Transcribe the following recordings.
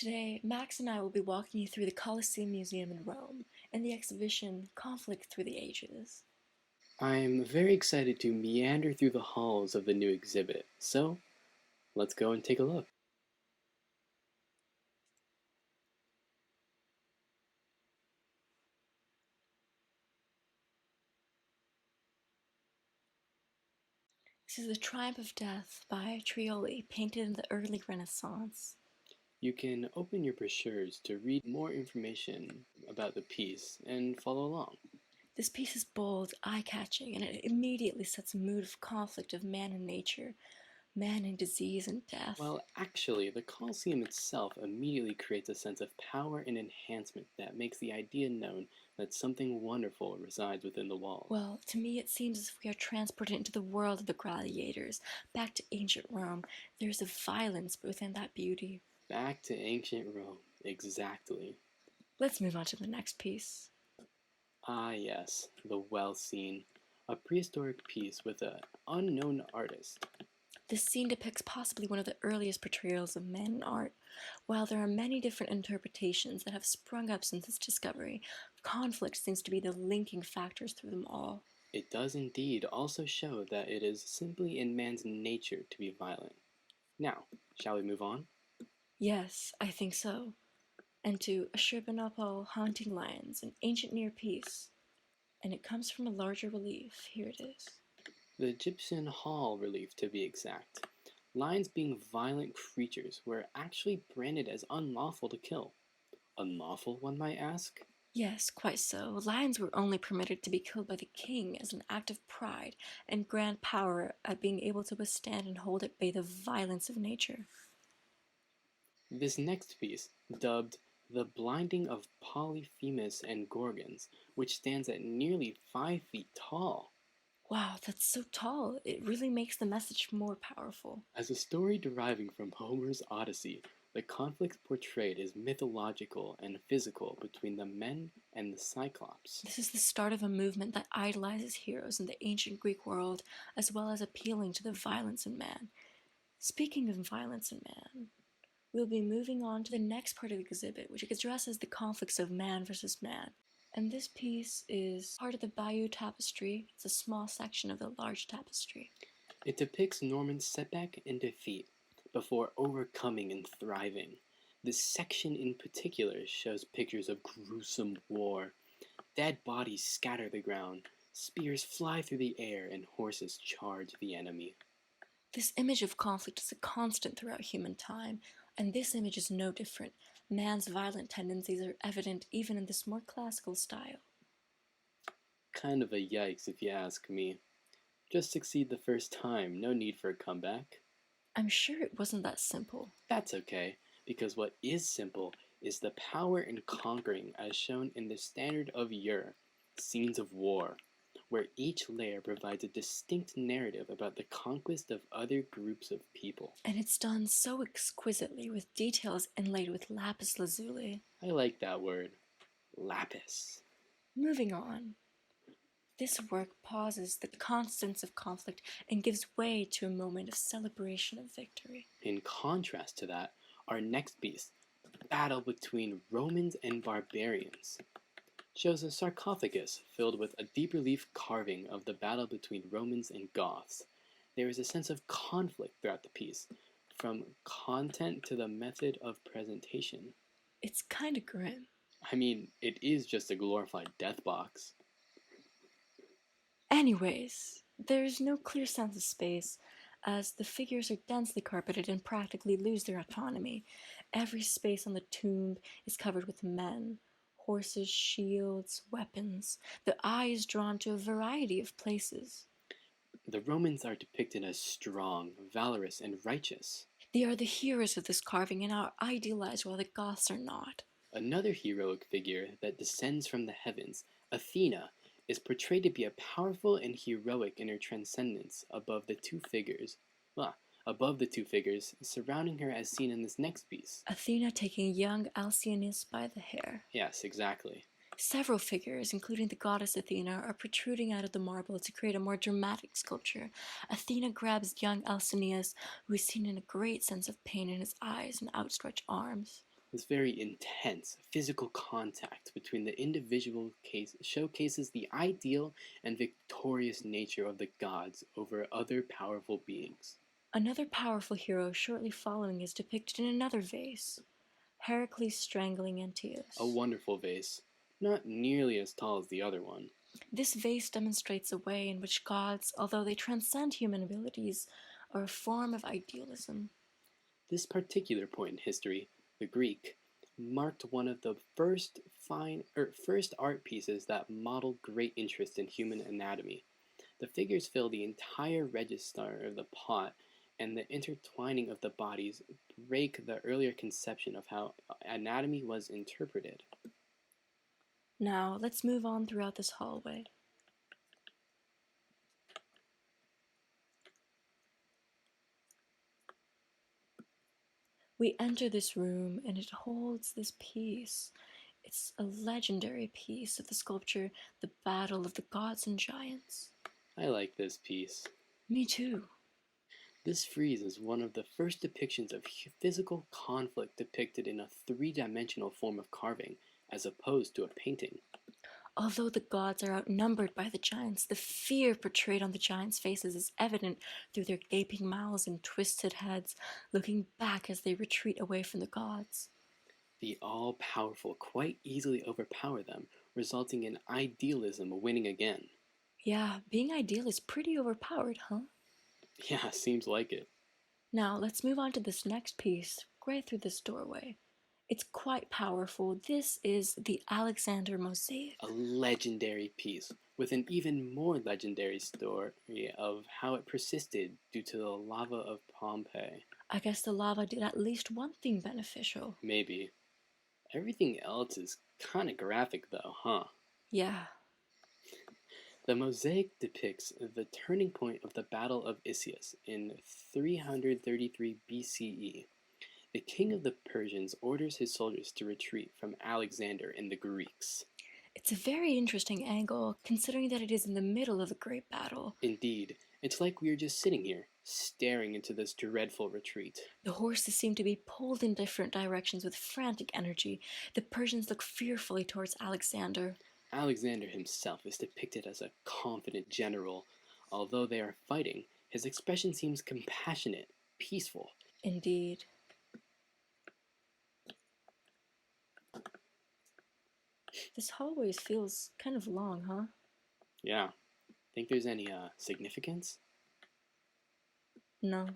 Today, Max and I will be walking you through the Colosseum Museum in Rome and the exhibition Conflict Through the Ages. I'm very excited to meander through the halls of the new exhibit, so let's go and take a look. This is The Triumph of Death by Trioli, painted in the early Renaissance. You can open your brochures to read more information about the piece and follow along. This piece is bold, eye-catching, and it immediately sets a mood of conflict of man and nature, man and disease and death. Well, actually, the Colosseum itself immediately creates a sense of power and enhancement that makes the idea known that something wonderful resides within the walls. Well, to me it seems as if we are transported into the world of the gladiators, back to ancient Rome. There's a violence within that beauty. Back to ancient Rome, exactly. Let's move on to the next piece. Ah, yes, the Well Scene, a prehistoric piece with an unknown artist. This scene depicts possibly one of the earliest portrayals of man in art. While there are many different interpretations that have sprung up since its discovery, conflict seems to be the linking factors through them all. It does indeed also show that it is simply in man's nature to be violent. Now, shall we move on? Yes, I think so. And to Ashurbanipal haunting lions, an ancient Near Peace. And it comes from a larger relief. Here it is. The Egyptian Hall relief, to be exact. Lions, being violent creatures, were actually branded as unlawful to kill. Unlawful, one might ask? Yes, quite so. Lions were only permitted to be killed by the king as an act of pride and grand power at being able to withstand and hold at bay the violence of nature. This next piece, dubbed The Blinding of Polyphemus and Gorgons, which stands at nearly 5 feet tall. Wow, that's so tall. It really makes the message more powerful. As a story deriving from Homer's Odyssey, the conflict portrayed is mythological and physical between the men and the Cyclops. This is the start of a movement that idolizes heroes in the ancient Greek world, as well as appealing to the violence in man. Speaking of violence in man, we'll be moving on to the next part of the exhibit, which addresses the conflicts of man versus man. And this piece is part of the Bayeux Tapestry. It's a small section of the large tapestry. It depicts Norman's setback and defeat before overcoming and thriving. This section in particular shows pictures of gruesome war. Dead bodies scatter the ground, spears fly through the air, and horses charge the enemy. This image of conflict is a constant throughout human time, and this image is no different. Man's violent tendencies are evident even in this more classical style. Kind of a yikes if you ask me. Just succeed the first time, no need for a comeback. I'm sure it wasn't that simple. That's okay, because what is simple is the power in conquering as shown in the Standard of Ur, Scenes of War, where each layer provides a distinct narrative about the conquest of other groups of people. And it's done so exquisitely with details inlaid with lapis lazuli. I like that word, lapis. Moving on. This work pauses the constants of conflict and gives way to a moment of celebration of victory. In contrast to that, our next piece, Battle Between Romans and Barbarians, shows a sarcophagus filled with a deep relief carving of the battle between Romans and Goths. There is a sense of conflict throughout the piece, from content to the method of presentation. It's kinda grim. I mean, it is just a glorified death box. Anyways, there's no clear sense of space, as the figures are densely carpeted and practically lose their autonomy. Every space on the tomb is covered with men, horses, shields, weapons. The eye is drawn to a variety of places. The Romans are depicted as strong, valorous, and righteous. They are the heroes of this carving and are idealized while the Goths are not. Another heroic figure that descends from the heavens, Athena, is portrayed to be a powerful and heroic in her transcendence above the two figures surrounding her as seen in this next piece. Athena taking young Alcyoneus by the hair. Yes, exactly. Several figures, including the goddess Athena, are protruding out of the marble to create a more dramatic sculpture. Athena grabs young Alcyoneus, who is seen in a great sense of pain in his eyes and outstretched arms. This very intense physical contact between the individual case showcases the ideal and victorious nature of the gods over other powerful beings. Another powerful hero shortly following is depicted in another vase, Heracles strangling A Antaeus. wonderful vase, not nearly as tall as the other one. This vase demonstrates a way in which gods, although they transcend human abilities, are a form of idealism. This particular point in history, the Greek, marked one of the first art pieces that modeled great interest in human anatomy. The figures fill the entire register of the pot, and the intertwining of the bodies break the earlier conception of how anatomy was interpreted. Now, let's move on throughout this hallway. We enter this room and it holds this piece. It's a legendary piece of the sculpture, The Battle of the Gods and Giants. I like this piece. Me too. This frieze is one of the first depictions of physical conflict depicted in a three-dimensional form of carving, as opposed to a painting. Although the gods are outnumbered by the giants, the fear portrayed on the giants' faces is evident through their gaping mouths and twisted heads, looking back as they retreat away from the gods. The all-powerful quite easily overpower them, resulting in idealism winning again. Yeah, being ideal is pretty overpowered, huh? Yeah, seems like it. Now, let's move on to this next piece, right through this doorway. It's quite powerful. This is the Alexander mosaic. A legendary piece, with an even more legendary story of how it persisted due to the lava of Pompeii. I guess the lava did at least one thing beneficial. Maybe. Everything else is kinda graphic though, huh? Yeah, The mosaic depicts the turning point of the Battle of Issus in 333 BCE. The king of the Persians orders his soldiers to retreat from Alexander and the Greeks. it's a very interesting angle, considering that it is in the middle of a great battle. Indeed, it's like we are just sitting here, staring into this dreadful retreat. The horses seem to be pulled in different directions with frantic energy. The Persians look fearfully towards Alexander. Alexander himself is depicted as a confident general. Although they are fighting, his expression seems compassionate, peaceful. Indeed. This hallway feels kind of long, huh? Yeah. Think there's any significance? No.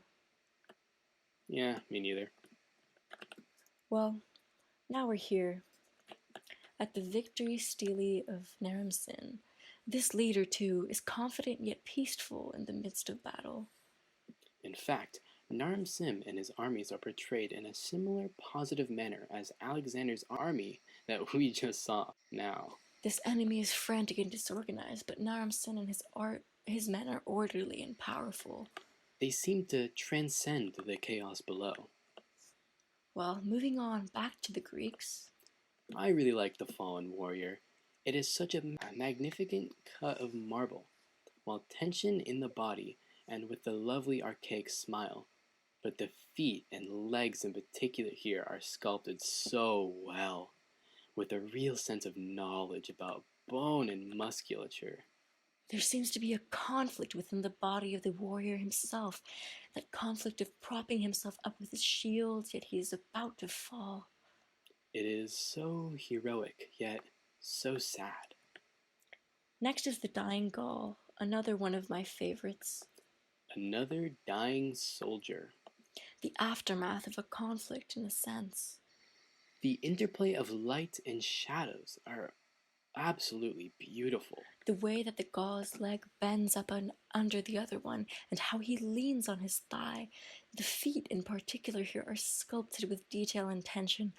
Yeah, me neither. Well, now we're here at the victory stele of Naram-Sin. This leader, too, is confident yet peaceful in the midst of battle. In fact, Naram-Sin and his armies are portrayed in a similar positive manner as Alexander's army that we just saw now. This enemy is frantic and disorganized, but Naram-Sin and his men are orderly and powerful. They seem to transcend the chaos below. Well, moving on back to the Greeks. I really like the fallen warrior. It is such a magnificent cut of marble, while tension in the body and with the lovely archaic smile. But the feet and legs in particular here are sculpted so well, with a real sense of knowledge about bone and musculature. There seems to be a conflict within the body of the warrior himself, that conflict of propping himself up with his shield, yet he is about to fall. It is so heroic, yet so sad. Next is the Dying Gaul, another one of my favorites. Another dying soldier. The aftermath of a conflict, in a sense. The interplay of light and shadows are absolutely beautiful. The way that the Gaul's leg bends up under the other one, and how he leans on his thigh. The feet, in particular, here are sculpted with detail and tension.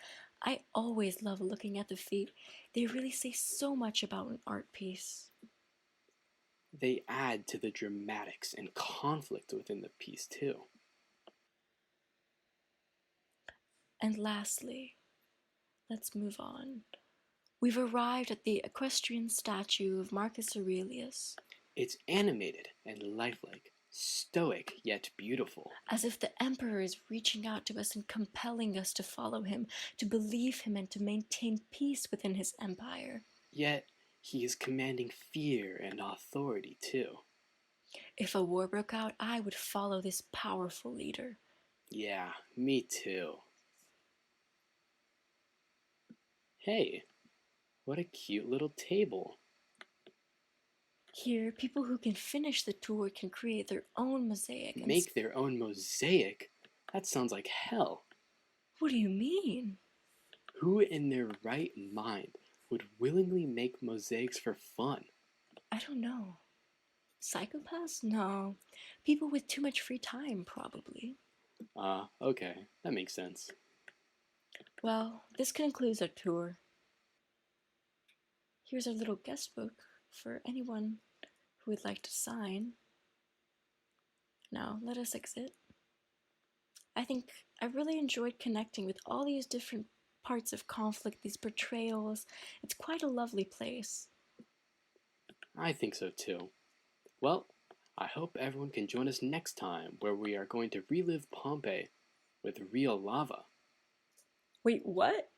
I always love looking at the feet. They really say so much about an art piece. They add to the dramatics and conflict within the piece, too. And lastly, let's move on. We've arrived at the equestrian statue of Marcus Aurelius. It's animated and lifelike, stoic yet beautiful. as if the Emperor is reaching out to us and compelling us to follow him, to believe him, and to maintain peace within his empire. Yet he is commanding fear and authority too. If a war broke out, I would follow this powerful leader. Yeah, me too. Hey, what a cute little table. Here, people who can finish the tour can create their own mosaic. Make their own mosaic? That sounds like hell. What do you mean? Who in their right mind would willingly make mosaics for fun? I don't know. Psychopaths? No. People with too much free time, probably. Okay, that makes sense. Well, this concludes our tour. Here's our little guest book for anyone who would like to sign. Now, let us exit. I think I really enjoyed connecting with all these different parts of conflict, these portrayals. It's quite a lovely place. I think so too. Well, I hope everyone can join us next time where we are going to relive Pompeii with real lava. Wait, what?